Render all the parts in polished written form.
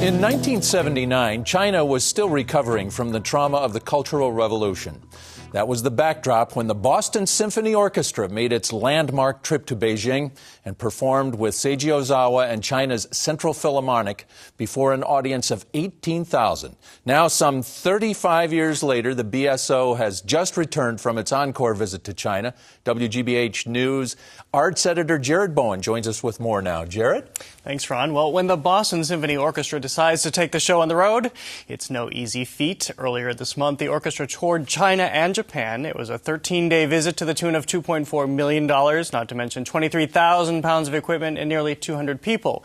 In 1979, China was still recovering from the trauma of the Cultural Revolution. That was the backdrop when the Boston Symphony Orchestra made its landmark trip to Beijing and performed with Seiji Ozawa and China's Central Philharmonic before an audience of 18,000. Now, some 35 years later, the BSO has just returned from its encore visit to China. WGBH News arts editor Jared Bowen joins us with more now. Jared? Thanks, Ron. Well, when the Boston Symphony Orchestra decides to take the show on the road, it's no easy feat. Earlier this month, the orchestra toured China and Japan. It was a 13-day visit to the tune of $2.4 million, not to mention 23,000 pounds of equipment and nearly 200 people.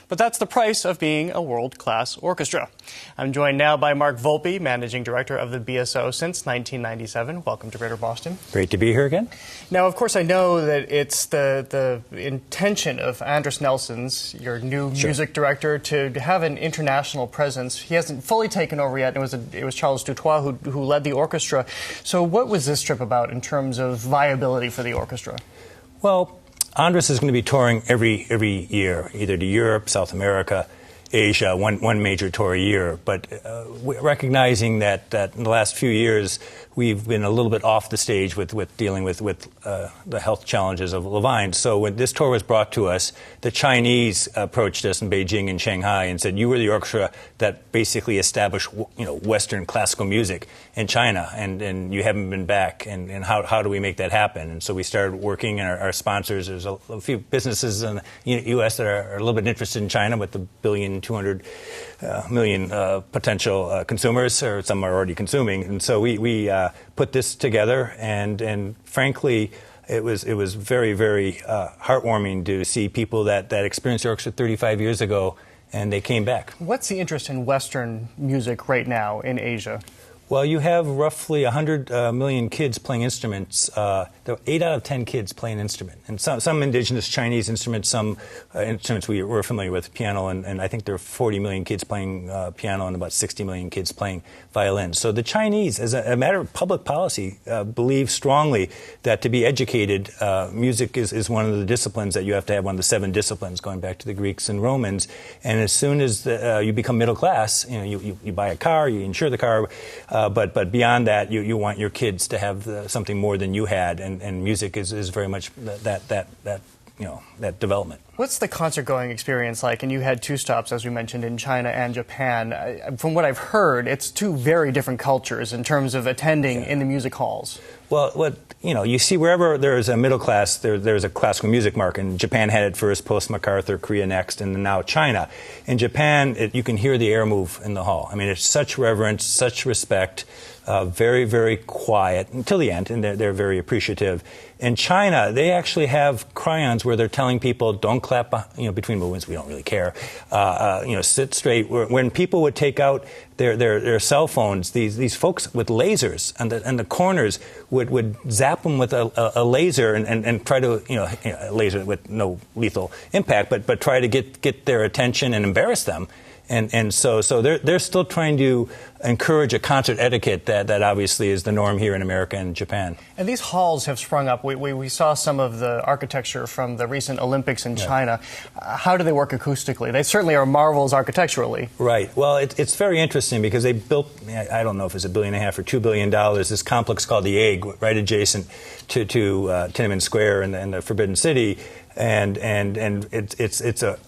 But that's the price of being a world-class orchestra. I'm joined now by Mark Volpe, managing director of the BSO since 1997. Welcome to Greater Boston. Great to be here again. Now, of course, I know that it's the intention of Andris Nelson's, your new music director, to have an international presence. He hasn't fully taken over yet. It was Charles Dutoit who led the orchestra. So what was this trip about in terms of viability for the orchestra? Well, Andris is going to be touring every year, either to Europe, South America, Asia, one major tour a year. But recognizing that in the last few years we've been a little bit off the stage with dealing with the health challenges of Levine. So when this tour was brought to us, the Chinese approached us in Beijing and Shanghai and said, "You were the orchestra that basically established, Western classical music in China, and you haven't been back. And how do we make that happen?" And so we started working, and our sponsors. There's a few businesses in the U.S. that are a little bit interested in China with the 1.2 billion potential consumers, or some are already consuming. And so we put this together, and frankly, it was very, very heartwarming to see people that experienced the orchestra 35 years ago, and they came back. What's the interest in Western music right now in Asia? Well, you have roughly 100 million kids playing instruments. There are 8 out of 10 kids play an instrument. And some indigenous Chinese instruments, some instruments we're familiar with, piano, and I think there are 40 million kids playing piano and about 60 million kids playing violin. So the Chinese, as a matter of public policy, believe strongly that to be educated, music is one of the disciplines that you have to have, one of the 7 disciplines, going back to the Greeks and Romans. And as soon as you become middle class, you buy a car, you insure the car, but beyond that, you want your kids to have something more than you had, and music is very much that development. What's the concert-going experience like? And you had 2 stops, as we mentioned, in China and Japan. From what I've heard, it's 2 very different cultures in terms of attending in the music halls. Well, you see wherever there's a middle class, there's a classical music market. And Japan had it first, post-MacArthur, Korea next, and now China. In Japan, you can hear the air move in the hall. I mean, it's such reverence, such respect, very, very quiet until the end, and they're very appreciative. In China, they actually have cryons where they're telling people, don't clap, between movements. We don't really care. Sit straight. When people would take out their cell phones, these folks with lasers and the corners would zap them with a laser and try to, a laser with no lethal impact, but try to get their attention and embarrass them. And so they're still trying to encourage a concert etiquette that obviously is the norm here in America and Japan. And these halls have sprung up. We saw some of the architecture from the recent Olympics in China. How do they work acoustically? They certainly are marvels architecturally. Right. Well, it's very interesting because they built, I don't know if it's $1.5 billion or $2 billion, this complex called the Egg, right adjacent to Tiananmen Square in the Forbidden City, and it's a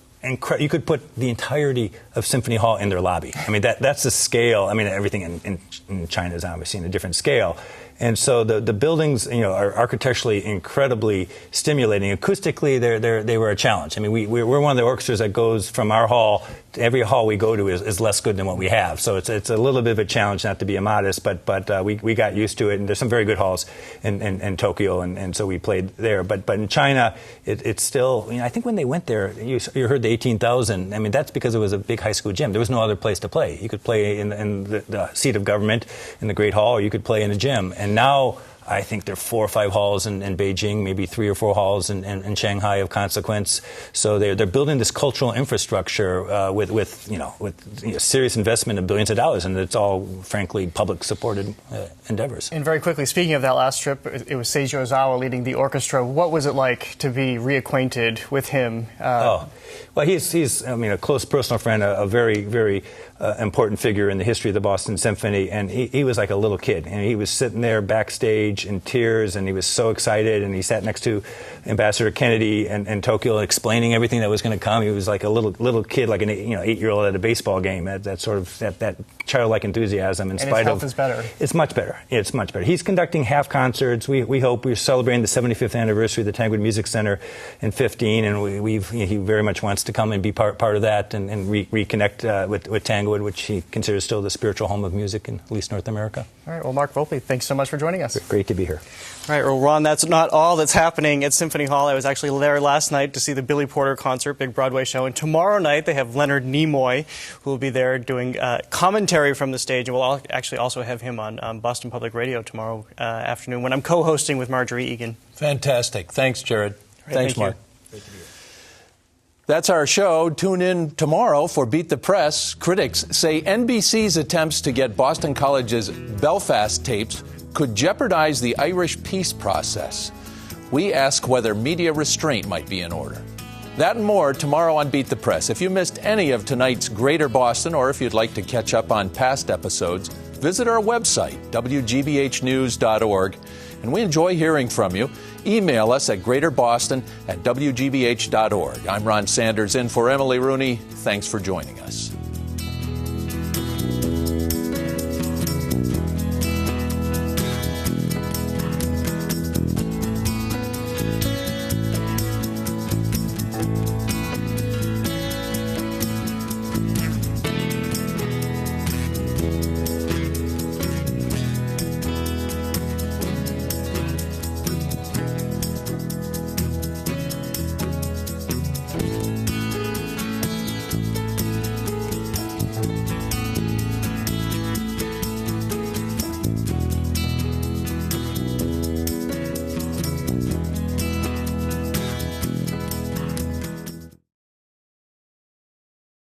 you could put the entirety of Symphony Hall in their lobby. I mean, that's the scale. I mean, everything in China is obviously in a different scale. And so the buildings, are architecturally incredibly stimulating. Acoustically, they were a challenge. I mean, we're one of the orchestras that goes from our hall to every hall we go to is less good than what we have. So it's a little bit of a challenge, not to be immodest, but we got used to it. And there's some very good halls in Tokyo, and so we played there. But in China, it's still, I think when they went there, you heard the 18,000. I mean, that's because it was a big high school gym. There was no other place to play. You could play in the seat of government in the Great Hall, or you could play in a gym. And now I think there are 4 or 5 halls in Beijing, maybe 3 or 4 halls in Shanghai of consequence. So they're building this cultural infrastructure with serious investment of billions of dollars, and it's all, frankly, public-supported endeavors. And very quickly, speaking of that last trip, it was Seiji Ozawa leading the orchestra. What was it like to be reacquainted with him? Well, he's a close personal friend, a very, very important figure in the history of the Boston Symphony, and he was like a little kid, and he was sitting there backstage in tears, and he was so excited, and he sat next to Ambassador Kennedy in Tokyo explaining everything that was going to come. He was like a little kid, like an 8-year-old at a baseball game, that childlike enthusiasm. In spite his health of, is better. It's much better. It's much better. He's conducting half concerts. We hope we're celebrating the 75th anniversary of the Tanglewood Music Center in 2015, and he very much wants to come and be part of that and reconnect with Tanglewood, which he considers still the spiritual home of music in at least North America. All right. Well, Mark Volpe, thanks so much for joining us. Great to be here. All right. Well, Ron, that's not all that's happening at Symphony Hall. I was actually there last night to see the Billy Porter concert, big Broadway show. And tomorrow night they have Leonard Nimoy, who will be there doing commentary from the stage. And we'll actually also have him on Boston Public Radio tomorrow afternoon when I'm co-hosting with Marjorie Egan. Fantastic. Thanks, Jared. Right, Thanks, Mark. Great to be here. That's our show. Tune in tomorrow for Beat the Press. Critics say NBC's attempts to get Boston College's Belfast tapes could jeopardize the Irish peace process. We ask whether media restraint might be in order. That and more tomorrow on Beat the Press. If you missed any of tonight's Greater Boston, or if you'd like to catch up on past episodes, visit our website, wgbhnews.org. And we enjoy hearing from you. Email us at greaterboston@wgbh.org. I'm Ron Sanders in for Emily Rooney. Thanks for joining us.